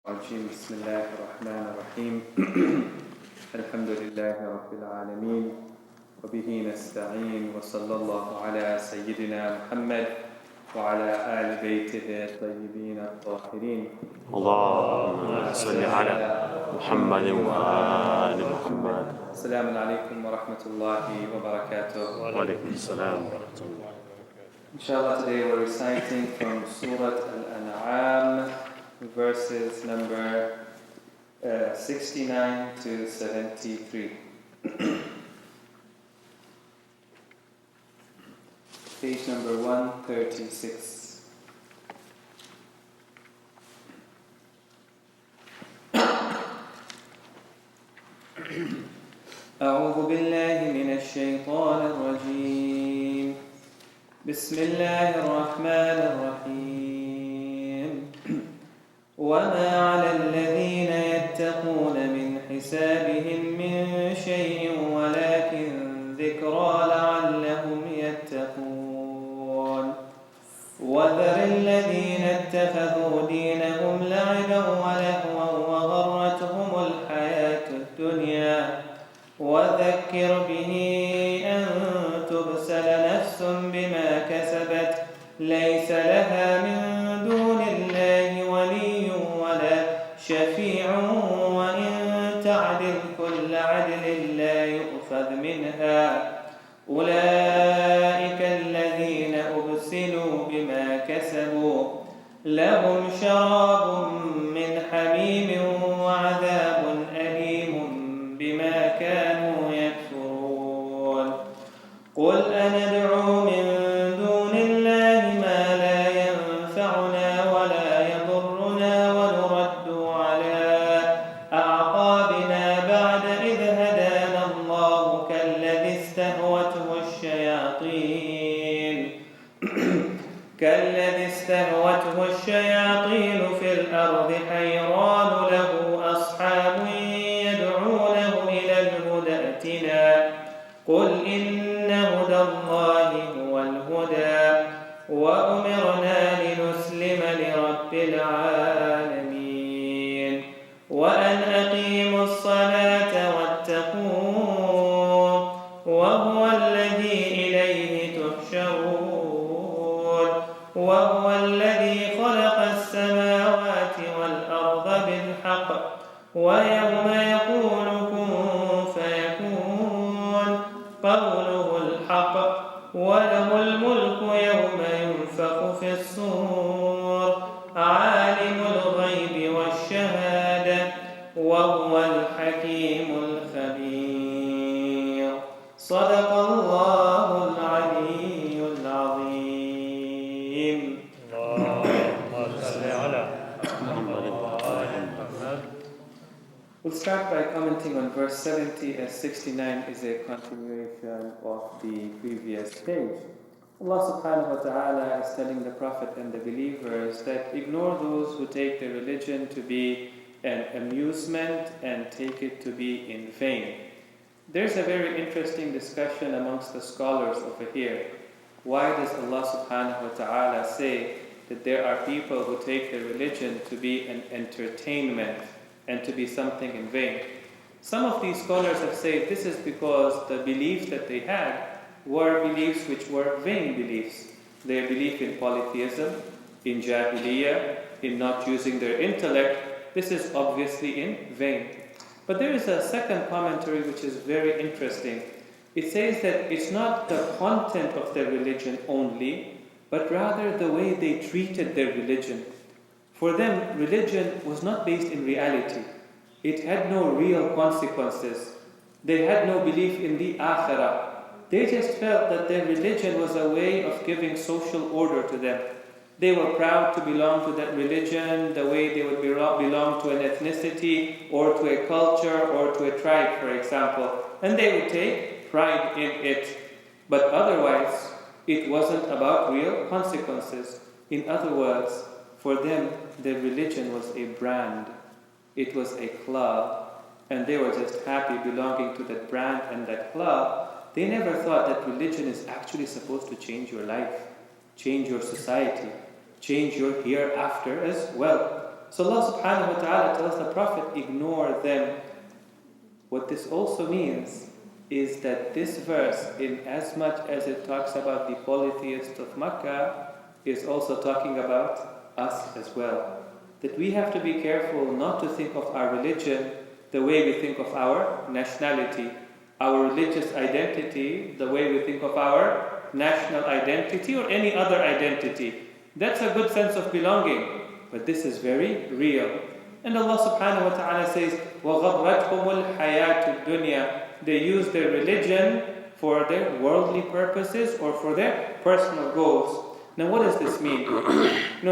الرجيم بسم الله الرحمن الرحيم الحمد لله رب العالمين وبه نستعين وصلى الله على سيدنا محمد وعلى آل بيته الطيبين الطاهرين اللهم صل على محمد وآل محمد. السلام عليكم ورحمة الله وبركاته. وعليكم السلام ورحمة الله. Inshallah, today we're reciting from Surah Al-An'am, verses number 69 to 73. Page number 136. أعوذ بالله من الشيطان الرجيم. بسم الله الرحمن الرحيم. وما على الذين يتقون من حسابهم من شيء ولكن ذكرى لعلهم يتقون. وذر الذين اتخذوا دينهم لعبا ولهوا وغرتهم الحياة الدنيا وذكر به أن تبسل نفس بما كسبت ليس لها من دون الله ولي ولا شفيع وإن تعدل كل عدل لا يؤخذ منها أولئك الذين أبسلوا بما كسبوا لهم شراب من حميم وعذاب أليم بما كانوا يكفرون. قل أندعو من دون الله ما لا ينفعنا ولا يضرنا ونرد على أعقابنا بعد إذ هدانا الله كالذي استهوته الشياطين في الأرض حيران له أصحاب يدعونه إلى الهدى ائتنا قل إن هدى الله هو الهدى وأمرنا لنسلم لرب العالمين وأن أقيموا الصلاة واتقوه وهو الذي إليه تحشرون وهو الذي خلق السماوات والأرض بالحق ويوم يقول كن فيكون قوله الحق وله الملك يوم ينفخ في الصور عالم الغيب والشهادة وهو الحكيم الخبير. صدق الله العلي العظيم. We'll start by commenting on verse 70 as 69 is a continuation of the previous page. Allah subhanahu wa ta'ala is telling the Prophet and the believers that ignore those who take their religion to be an amusement and take it to be in vain. There's a very interesting discussion amongst the scholars over here. Why does Allah subhanahu wa ta'ala say that there are people who take their religion to be an entertainment and to be something in vain? Some of these scholars have said this is because the beliefs that they had were beliefs which were vain beliefs. Their belief in polytheism, in jahiliyyah, in not using their intellect, this is obviously in vain. But there is a second commentary which is very interesting. It says that it's not the content of their religion only, but rather the way they treated their religion. For them, religion was not based in reality. It had no real consequences. They had no belief in the akhirah. They just felt that their religion was a way of giving social order to them. They were proud to belong to that religion the way they would belong to an ethnicity or to a culture or to a tribe, for example. And they would take pride in it. But otherwise, it wasn't about real consequences. In other words, for them, their religion was a brand. It was a club. And they were just happy belonging to that brand and that club. They never thought that religion is actually supposed to change your life, change your society, change your hereafter as well. So Allah subhanahu wa ta'ala tells the Prophet, ignore them. What this also means is that this verse, in as much as it talks about the polytheists of Makkah, is also talking about us as well. That we have to be careful not to think of our religion the way we think of our nationality, our religious identity the way we think of our national identity or any other identity. That's a good sense of belonging, but this is very real. And Allah subhanahu wa ta'ala says, وَغَرَّتْهُمُ الْحَيَاةُ الدُّنْيَا. They use their religion for their worldly purposes or for their personal goals. Now what does this mean?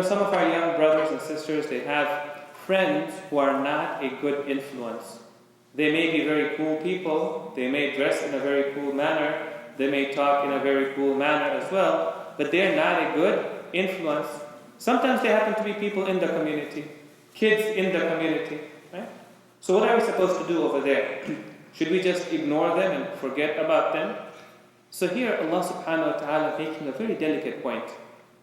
Some of our young brothers and sisters, they have friends who are not a good influence. They may be very cool people, they may dress in a very cool manner, they may talk in a very cool manner as well, but they're not a good influence. Sometimes they happen to be people in the community, kids in the community, right? So what are we supposed to do over there? Should we just ignore them and forget about them? So here Allah subhanahu wa ta'ala making a very delicate point,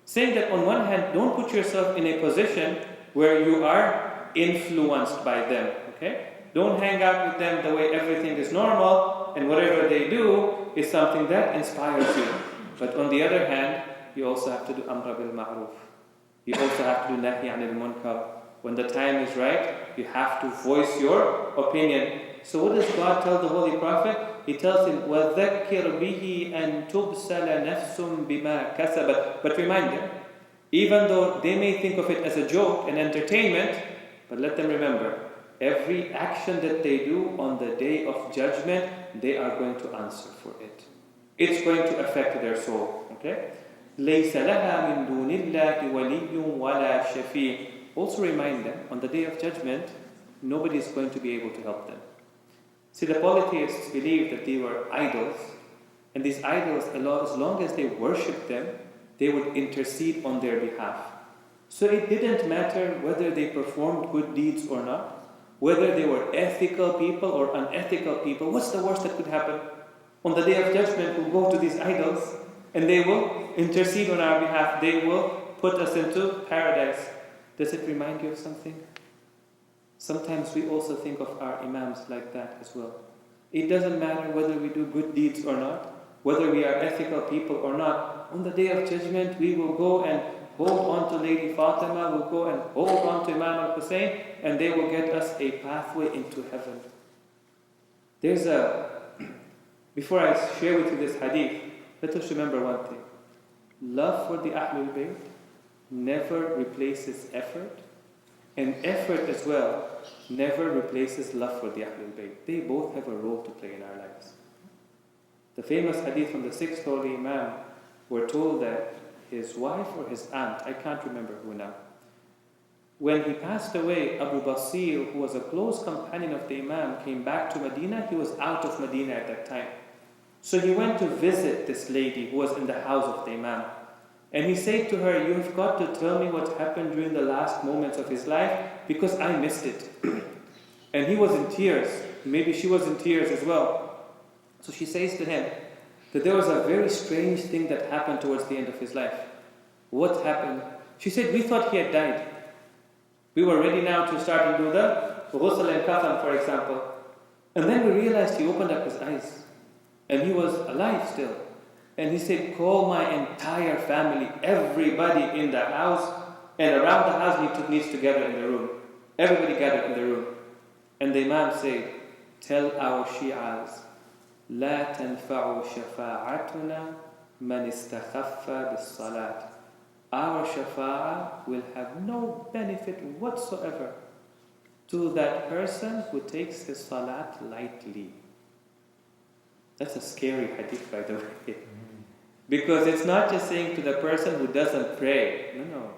saying that on one hand, don't put yourself in a position where you are influenced by them, okay? Don't hang out with them the way everything is normal and whatever they do is something that inspires you. But on the other hand, you also have to do amr bil ma'ruf. You also have to do nahy anil munkar. When the time is right, you have to voice your opinion. So what does God tell the Holy Prophet? He tells him, وَذَكِّرْ بِهِ أَن تُبْسَلَ نَفْسٌ بِمَا كَسَبَتْ. But remind them, even though they may think of it as a joke and entertainment, but let them remember, every action that they do on the day of judgment, they are going to answer for it. It's going to affect their soul. Okay? لَيْسَ لَهَا مِن دُونِ اللَّهِ وَلِيٌّ وَلَا شَفِيعٌ. Also remind them, on the day of judgment, nobody is going to be able to help them. See, the polytheists believed that they were idols, and these idols, as long as they worshipped them, they would intercede on their behalf. So it didn't matter whether they performed good deeds or not, whether they were ethical people or unethical people. What's the worst that could happen? On the day of judgment, we'll go to these idols, and they will intercede on our behalf. They will put us into paradise. Does it remind you of something? Sometimes we also think of our imams like that as well. It doesn't matter whether we do good deeds or not, whether we are ethical people or not. On the day of judgment, we will go and hold on to Lady Fatima, we'll go and hold on to Imam al-Hussein, and they will get us a pathway into heaven. Before I share with you this hadith, let us remember one thing. Love for the Ahlul Bayt never replaces effort, and effort as well never replaces love for the Ahlul Bayt. They both have a role to play in our lives. The famous hadith from the 6th holy Imam, we're told that his wife or his aunt, I can't remember who now, when he passed away, Abu Basir, who was a close companion of the Imam, came back to Medina. He was out of Medina at that time. So he went to visit this lady who was in the house of the Imam. And he said to her, you have got to tell me what happened during the last moments of his life, because I missed it. And he was in tears. Maybe she was in tears as well. So she says to him that there was a very strange thing that happened towards the end of his life. What happened? She said, we thought he had died. We were ready now to start and do the ghusl and kafan, for example. And then we realized he opened up his eyes. And he was alive still. And he said, call my entire family, everybody in the house, and around the house needs to gather in the room. Everybody gathered in the room. And the Imam said, tell our Shi'as, لا تنفع شفاعتنا من استخف بالصلاة. Our shafa'ah will have no benefit whatsoever to that person who takes his salat lightly. That's a scary hadith, by the way. Because it's not just saying to the person who doesn't pray. No.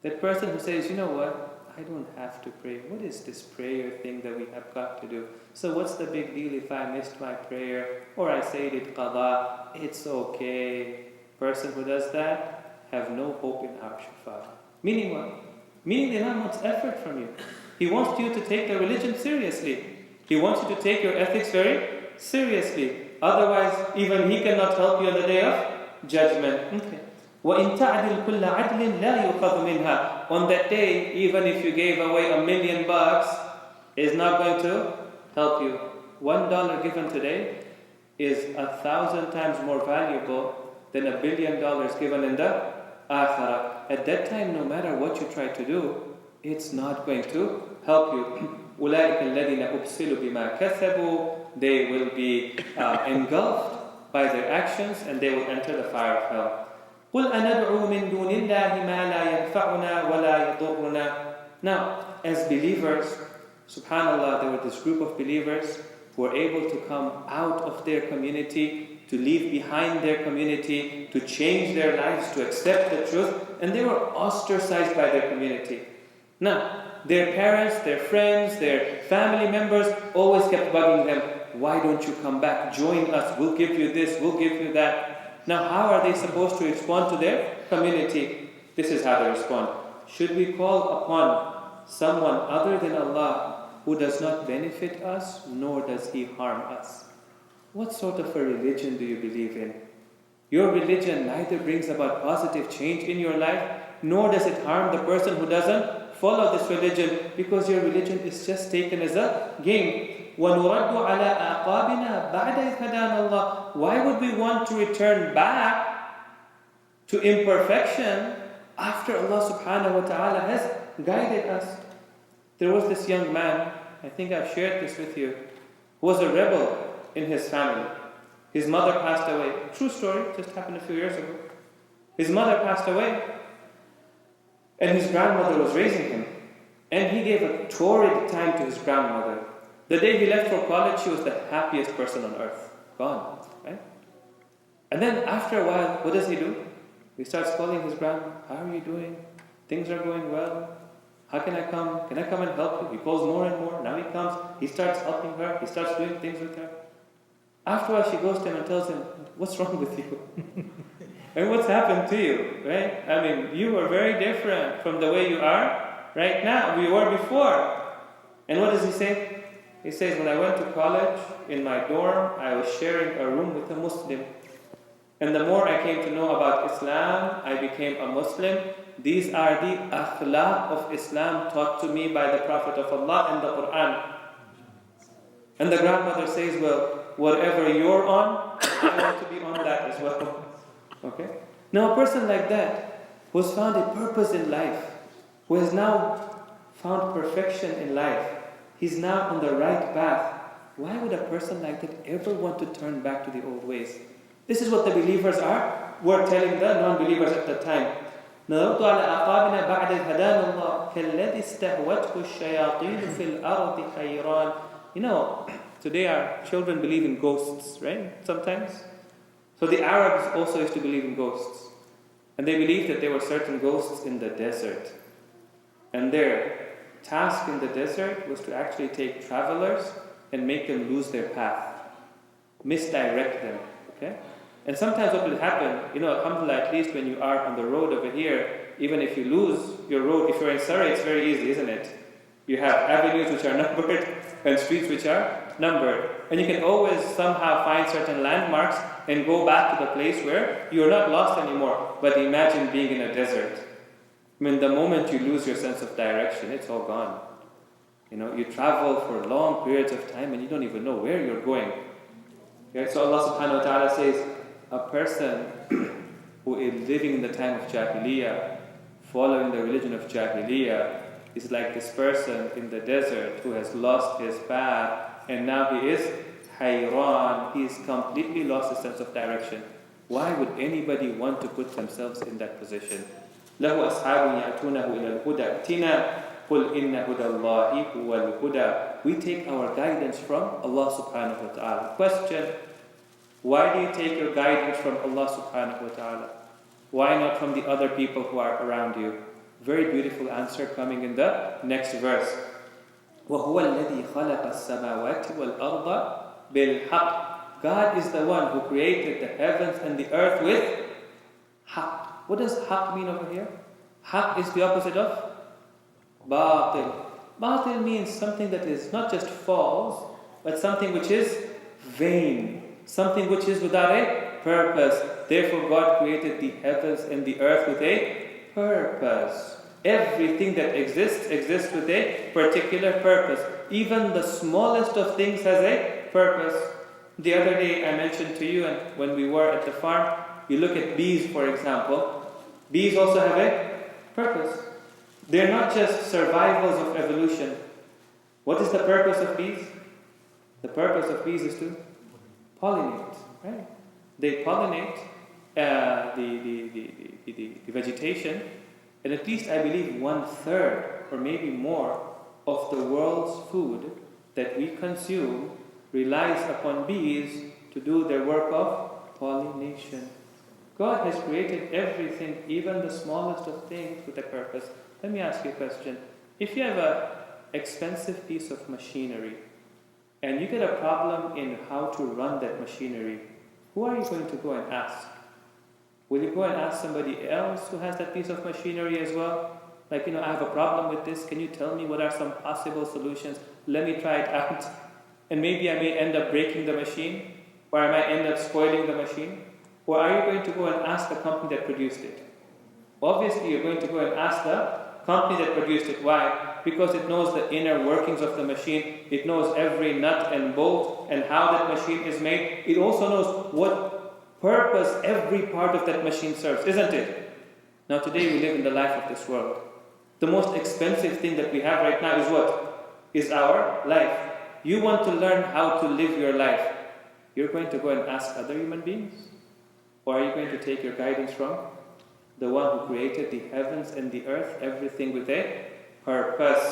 That person who says, you know what? I don't have to pray. What is this prayer thing that we have got to do? So what's the big deal if I missed my prayer or I say it qada? It's okay. Person who does that have no hope in our shafa'ah. Meaning what? Meaning the Imam wants effort from you. He wants you to take the religion seriously. He wants you to take your ethics very seriously. Otherwise, even he cannot help you on the day of judgment. Okay. وَإِن تَعْدِلْ كُلَّ عَدْلٍ لَا يُؤْخَذُ مِنْهَا. On that day, even if you gave away $1 million, it's not going to help you. $1 given today is 1,000 times more valuable than $1 billion given in the akhirah. At that time, no matter what you try to do, it's not going to help you. أُولَٰئِكَ الَّذِينَ أُبْسِلُوا بِمَا كَسَبُوا. They will be engulfed by their actions and they will enter the fire of hell. قُلْ أَنَدْعُو مِن دُونِ اللَّهِ مَا لَا يَنْفَعُنَا وَلَا يَضُرُّنَا. Now, as believers, subhanAllah, there were this group of believers who were able to come out of their community, to leave behind their community, to change their lives, to accept the truth, and they were ostracized by their community. Now, their parents, their friends, their family members always kept bugging them, why don't you come back, join us, we'll give you this, we'll give you that. Now, how are they supposed to respond to their community? This is how they respond. Should we call upon someone other than Allah who does not benefit us, nor does He harm us? What sort of a religion do you believe in? Your religion neither brings about positive change in your life, nor does it harm the person who doesn't follow this religion, because your religion is just taken as a game. وَنُرَدُّ عَلَىٰ أَعْقَابِنَا بَعْدَ إِذْ هَدَانَا اللَّهُ. Why would we want to return back to imperfection after Allah subhanahu wa ta'ala has guided us? There was this young man, I think I've shared this with you, who was a rebel in his family. His mother passed away. True story, just happened a few years ago. His mother passed away, and his grandmother was raising him. And he gave a torrid time to his grandmother. The day he left for college, she was the happiest person on earth. Gone, right? And then after a while, what does he do? He starts calling his grandma, how are you doing? Things are going well. How can I come? Can I come and help you? He calls more and more. Now he comes. He starts helping her. He starts doing things with her. After a while, she goes to him and tells him, what's wrong with you? And what's happened to you, right? I mean, you were very different from the way you are right now. We were before. And what does he say? He says, when I went to college, in my dorm, I was sharing a room with a Muslim. And the more I came to know about Islam, I became a Muslim. These are the akhlaq of Islam taught to me by the Prophet of Allah and the Qur'an. And the grandmother says, well, whatever you're on, I want to be on that as well. Okay? Now a person like that, who has found a purpose in life, who has now found perfection in life, he's now on the right path. Why would a person like that ever want to turn back to the old ways? This is what the believers were telling the non-believers at the time. نَرُدُّ عَلَىٰ أَعْقَابِنَا بَعْدَ إِذْ هَدَانَا اللَّهُ كَالَّذِي اسْتَهْوَتْهُ الشَّيَاطِينُ فِي الْأَرْضِ حَيْرَانٍ. You know, today our children believe in ghosts, right? Sometimes. So the Arabs also used to believe in ghosts. And they believed that there were certain ghosts in the desert. And their task in the desert was to actually take travelers and make them lose their path, misdirect them. Okay? And sometimes what will happen, alhamdulillah, at least when you are on the road over here, even if you lose your road, if you're in Surrey, it's very easy, isn't it? You have avenues which are numbered and streets which are numbered. And you can always somehow find certain landmarks and go back to the place where you're not lost anymore. But imagine being in a desert. I mean, the moment you lose your sense of direction, it's all gone. You travel for long periods of time and you don't even know where you're going. Okay? So Allah subhanahu wa ta'ala says, a person who is living in the time of Jahiliyyah, following the religion of Jahiliyyah, is like this person in the desert who has lost his path and now he is hayran, he is completely lost his sense of direction. Why would anybody want to put themselves in that position? لَهُ أَصْحَابٌ يَأْتُونَهُ إِلَى الْهُدَى ائْتِنَا قُلْ إِنَّ هُدَى اللَّهِ هُوَ الْهُدَى. We take our guidance from Allah subhanahu wa ta'ala. Question: why do you take your guidance from Allah subhanahu wa ta'ala? Why not from the other people who are around you? Very beautiful answer coming in the next verse. وَهُوَ الَّذِي خَلَقَ السَّمَاوَاتِ وَالْأَرْضَ بِالْحَقِّ. God is the one who created the heavens and the earth with haqq. What does haqq mean over here? Haqq is the opposite of batil. Batil means something that is not just false, but something which is vain. Something which is without a purpose. Therefore God created the heavens and the earth with a purpose. Everything that exists with a particular purpose. Even the smallest of things has a purpose. The other day I mentioned to you, and when we were at the farm, you look at bees, for example. Bees also have a purpose. They're not just survivals of evolution. What is the purpose of bees? The purpose of bees is to pollinate, right? They pollinate the vegetation, and at least I believe 1/3 or maybe more of the world's food that we consume relies upon bees to do their work of pollination. God has created everything, even the smallest of things, with a purpose. Let me ask you a question. If you have an expensive piece of machinery and you get a problem in how to run that machinery, who are you going to go and ask? Will you go and ask somebody else who has that piece of machinery as well? Like, I have a problem with this. Can you tell me what are some possible solutions? Let me try it out. And maybe I may end up breaking the machine, or I might end up spoiling the machine. Or are you going to go and ask the company that produced it? Obviously, you're going to go and ask the company that produced it. Why? Because it knows the inner workings of the machine. It knows every nut and bolt and how that machine is made. It also knows what purpose every part of that machine serves, isn't it? Now today we live in the life of this world. The most expensive thing that we have right now is what? Is our life. You want to learn how to live your life. You're going to go and ask other human beings? Or are you going to take your guidance from the one who created the heavens and the earth, everything with a purpose?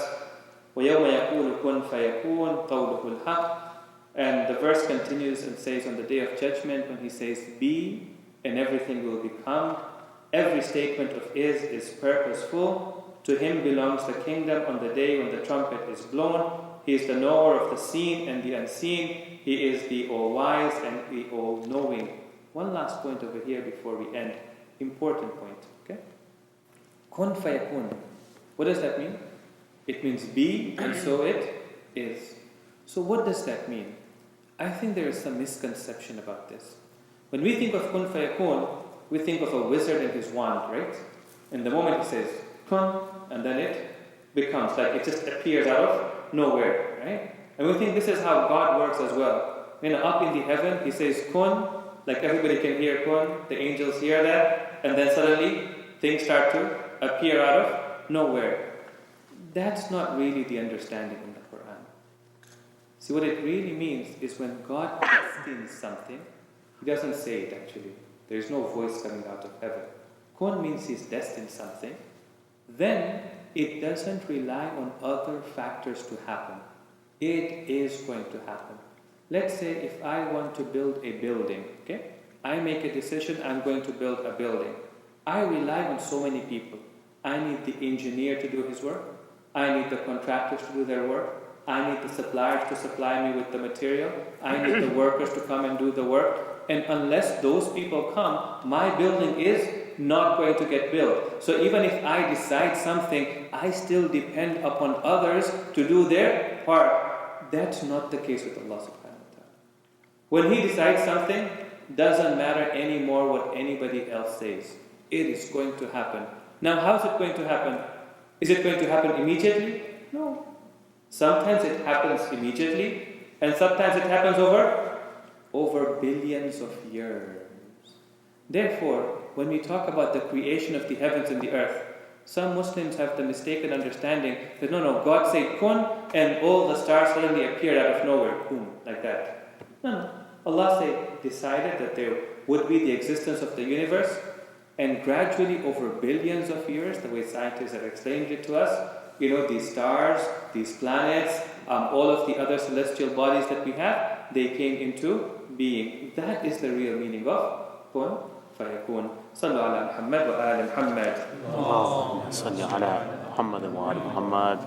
وَيَوْمَ يَقُولُ كُنْ فَيَكُونُ قَوْلُهُ الْحَقِّ. And the verse continues and says, on the day of judgment, when he says, be, and everything will become, every statement of is purposeful. To him belongs the kingdom on the day when the trumpet is blown. He is the knower of the seen and the unseen. He is the all-wise and the all-knowing. One last point over here before we end. Important point, okay? Kun fayakun. What does that mean? It means be, and so it is. So what does that mean? I think there is some misconception about this. When we think of kun fayakun, we think of a wizard and his wand, right? And the moment he says kun, and then it becomes, like it just appears out of nowhere, right? And we think this is how God works as well. Up in the heaven, he says kun, like everybody can hear kun, the angels hear that, and then suddenly things start to appear out of nowhere. That's not really the understanding in the Quran. See, what it really means is when God destines something, he doesn't say it actually. There is no voice coming out of heaven. Kun means he's destined something. Then it doesn't rely on other factors to happen. It is going to happen. Let's say if I want to build a building, okay? I make a decision, I'm going to build a building. I rely on so many people. I need the engineer to do his work. I need the contractors to do their work. I need the suppliers to supply me with the material. I need the workers to come and do the work. And unless those people come, my building is not going to get built. So even if I decide something, I still depend upon others to do their part. That's not the case with Allah subhanahu wa ta'ala. When He decides something, doesn't matter anymore what anybody else says. It is going to happen. Now, how is it going to happen? Is it going to happen immediately? No. Sometimes it happens immediately, and sometimes it happens over billions of years. Therefore, when we talk about the creation of the heavens and the earth, some Muslims have the mistaken understanding that no, God said kun, and all the stars suddenly appeared out of nowhere, boom, like that. No. Allah decided that there would be the existence of the universe, and gradually over billions of years, the way scientists have explained it to us, these stars, these planets, all of the other celestial bodies that we have, they came into being. That is the real meaning of kun fayakun. Sallu ala Muhammad wa ala Muhammad. اللهم صل على محمد وآل محمد.